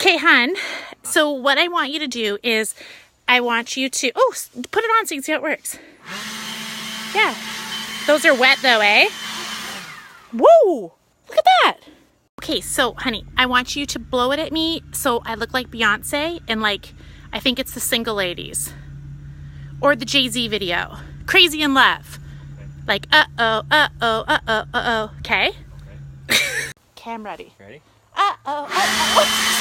Okay, hon. So what I want you to do is I want you to... Oh, put it on so you can see how it works. Yeah. Those are wet though, eh? Whoa! Look at that! Okay, so, honey, I want you to blow it at me so I look like Beyonce and like, I think it's the Single Ladies. Or the Jay-Z video. Crazy in Love. Like, uh-oh, uh-oh, uh-oh, uh-oh. Okay? Okay, I'm ready. Ready? Uh-oh, uh-oh.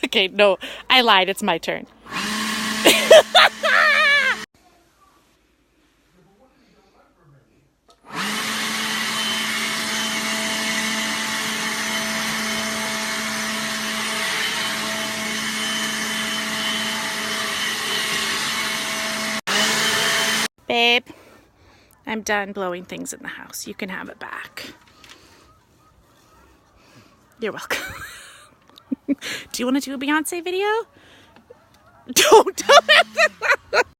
Okay, no, I lied. It's my turn. Babe, I'm done blowing things in the house. You can have it back. You're welcome. Do you want to do a Beyonce video? Don't do it.